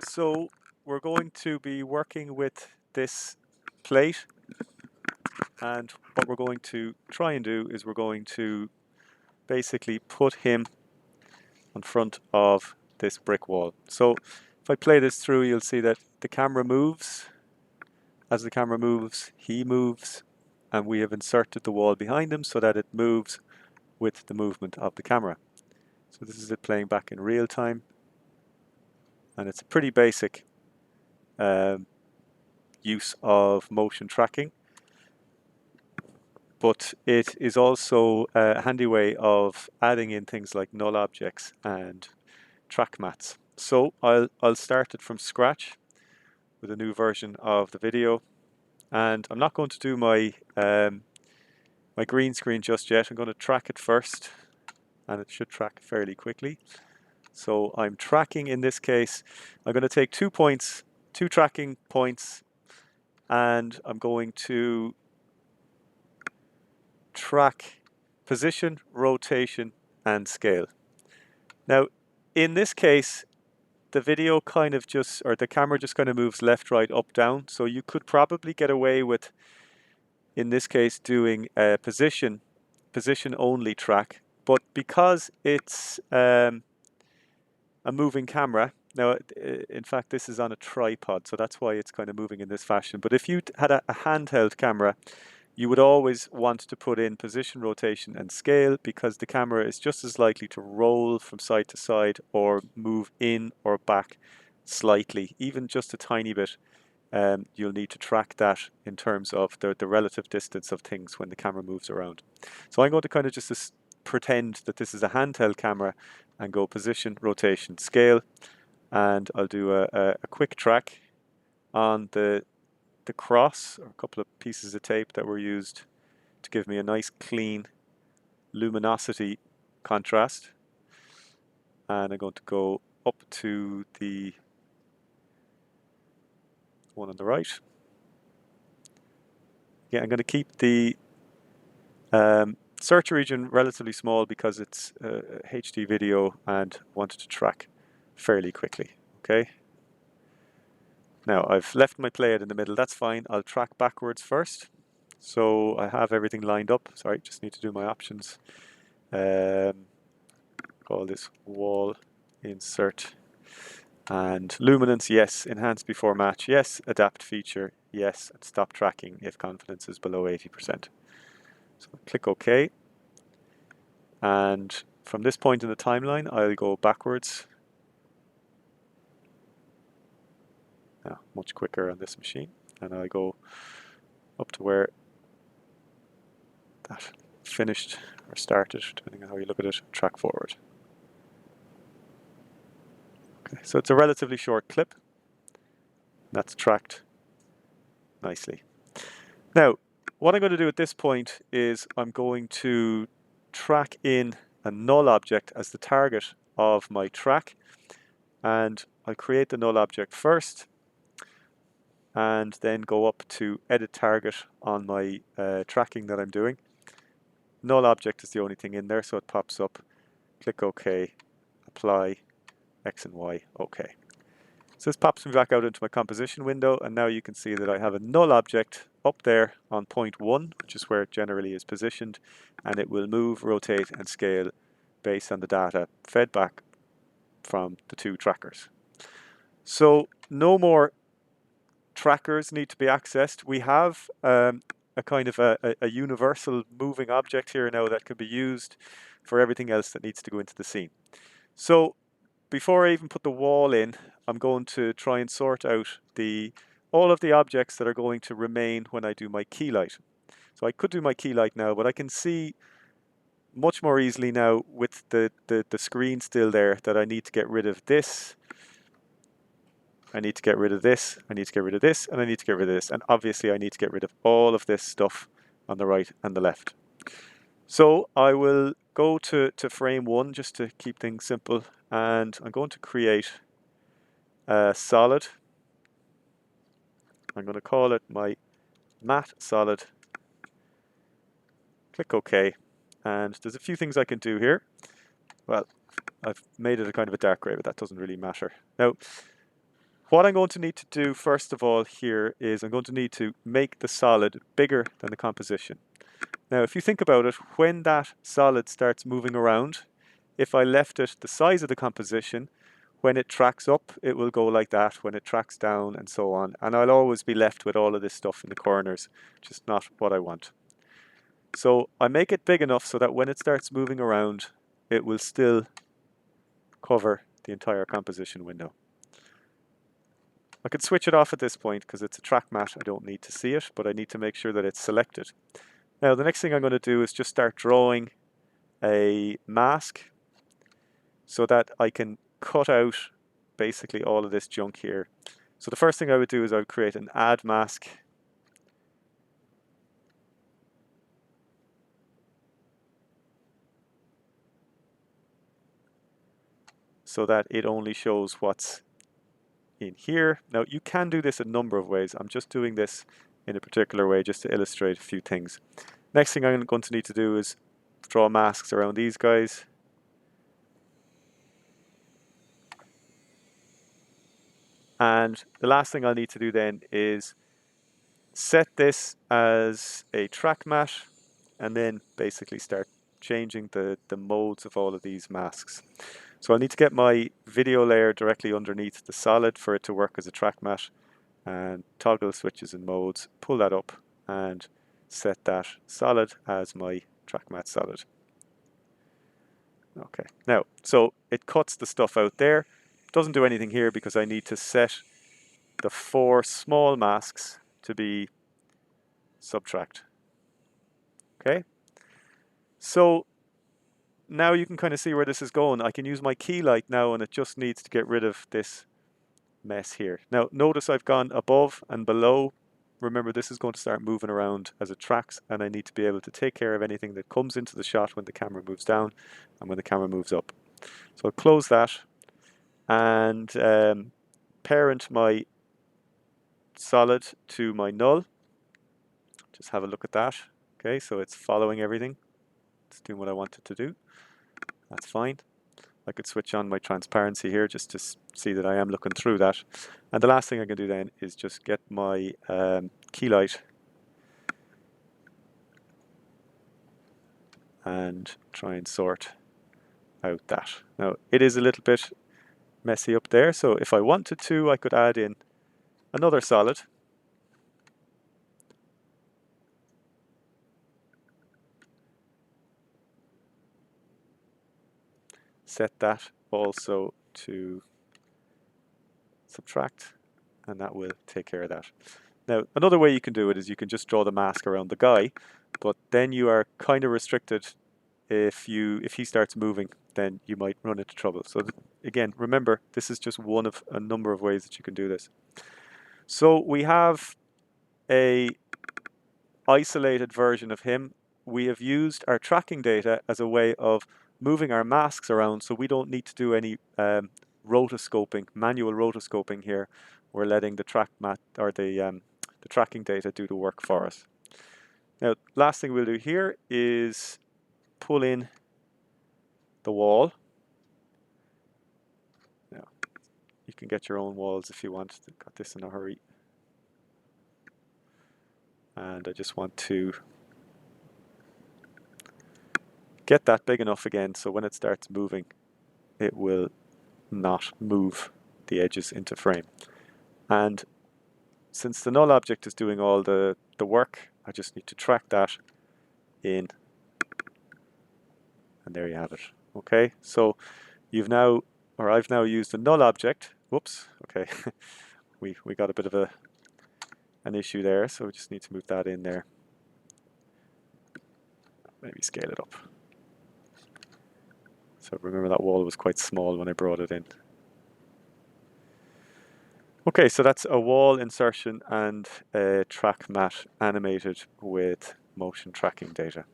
So we're going to be working with this plate, and what we're going to try and do is we're going to basically put him in front of this brick wall. So if I play this through, you'll see that the camera moves. As the camera moves, he moves, and we have inserted the wall behind him so that it moves with the movement of the camera. So this is it playing back in real time, and it's a pretty basic use of motion tracking, but it is also a handy way of adding in things like null objects and Trackmattes. So I'll start it from scratch with a new version of the video, and I'm not going to do my my green screen just yet. I'm going to track it first, and it should track fairly quickly. So I'm tracking, in this case, I'm going to take 2 points, 2 tracking points, and I'm going to track position, rotation, and scale. Now, in this case, the video kind of just, or the camera just kind of moves left, right, up, down. So you could probably get away with, in this case, doing a position only track. But because it's a moving camera, now, in fact, this is on a tripod, so that's why it's kind of moving in this fashion. But if you had a handheld camera, you would always want to put in position, rotation, and scale, because the camera is just as likely to roll from side to side or move in or back slightly, even just a tiny bit. You'll need to track that in terms of the relative distance of things when the camera moves around. So I'm going to kind of just pretend that this is a handheld camera and go position, rotation, scale, and I'll do a quick track on the cross, or a couple of pieces of tape that were used to give me a nice clean luminosity contrast. And I'm going to go up to the one on the right. Yeah, I'm going to keep the search region relatively small because it's HD video and wanted to track fairly quickly. Okay. Now I've left my playhead in the middle, that's fine. I'll track backwards first. So I have everything lined up. Sorry, just need to do my options. Call this wall insert. And luminance, yes. Enhance before match, yes. Adapt feature, yes. And stop tracking if confidence is below 80%. So click OK. And from this point in the timeline, I'll go backwards. Now, much quicker on this machine. And I'll go up to where that finished or started, depending on how you look at it, track forward. Okay, so it's a relatively short clip. That's tracked nicely. Now, what I'm going to do at this point is I'm going to track in a null object as the target of my track, and I'll create the null object first and then go up to edit target on my tracking that I'm doing. Null object is the only thing in there, so it pops up. Click OK, apply, X and Y, OK. So this pops me back out into my composition window, and now you can see that I have a null object up there on point 1, which is where it generally is positioned, and it will move, rotate, and scale based on the data fed back from the 2 trackers. So no more trackers need to be accessed. We have a kind of a universal moving object here now that can be used for everything else that needs to go into the scene. So before I even put the wall in, I'm going to try and sort out all of the objects that are going to remain when I do my key light. So I could do my key light now, but I can see much more easily now with the screen still there that I need to get rid of this. I need to get rid of this, I need to get rid of this, and I need to get rid of this. And obviously I need to get rid of all of this stuff on the right and the left. So I will go to frame 1 just to keep things simple, and I'm going to create a solid. I'm going to call it my matte solid. Click OK. And there's a few things I can do here. Well, I've made it a kind of a dark grey, but that doesn't really matter. Now, what I'm going to need to do first of all here is I'm going to need to make the solid bigger than the composition. Now, if you think about it, when that solid starts moving around, if I left it the size of the composition, when it tracks up, it will go like that, when it tracks down, and so on. And I'll always be left with all of this stuff in the corners, which is not what I want. So I make it big enough so that when it starts moving around, it will still cover the entire composition window. I could switch it off at this point because it's a Trackmatte. I don't need to see it, but I need to make sure that it's selected. Now, the next thing I'm going to do is just start drawing a mask so that I can cut out basically all of this junk here. So the first thing I would do is I would create an add mask. So that it only shows what's in here. Now, you can do this a number of ways. I'm just doing this in a particular way just to illustrate a few things. Next thing I'm going to need to do is draw masks around these guys. And the last thing I'll need to do then is set this as a Trackmatte and then basically start changing the modes of all of these masks. So I'll need to get my video layer directly underneath the solid for it to work as a Trackmatte, and toggle switches and modes, pull that up and set that solid as my Trackmatte solid. Okay, now, so it cuts the stuff out there. Doesn't do anything here because I need to set the 4 small masks to be subtract. Okay, so now you can kind of see where this is going. I can use my key light now and it just needs to get rid of this mess here. Now notice I've gone above and below. Remember, this is going to start moving around as it tracks, and I need to be able to take care of anything that comes into the shot when the camera moves down and when the camera moves up. So I'll close that and parent my solid to my null. Just have a look at that. Okay, so it's following everything. It's doing what I want it to do. That's fine. I could switch on my transparency here just to see that I am looking through that. And the last thing I can do then is just get my key light and try and sort out that. Now, it is a little bit messy up there, so if I wanted to, I could add in another solid. Set that also to subtract, and that will take care of that. Now, another way you can do it is you can just draw the mask around the guy, but then you are kind of restricted. If he starts moving, then you might run into trouble. So again, remember, this is just one of a number of ways that you can do this. So we have a isolated version of him. We have used our tracking data as a way of moving our masks around, so we don't need to do any rotoscoping, manual rotoscoping here. We're letting the Trackmatte or the tracking data do the work for us. Now, last thing we'll do here is pull in the wall. Now, you can get your own walls if you want. I've got this in a hurry. And I just want to get that big enough again so when it starts moving, it will not move the edges into frame. And since the null object is doing all the work, I just need to track that in. And there you have it. Okay, so I've now used the null object. Whoops, okay. we got a bit of an issue there, so we just need to move that in there. Maybe scale it up. So remember that wall was quite small when I brought it in. Okay, so that's a wall insertion and a Trackmatte animated with motion tracking data.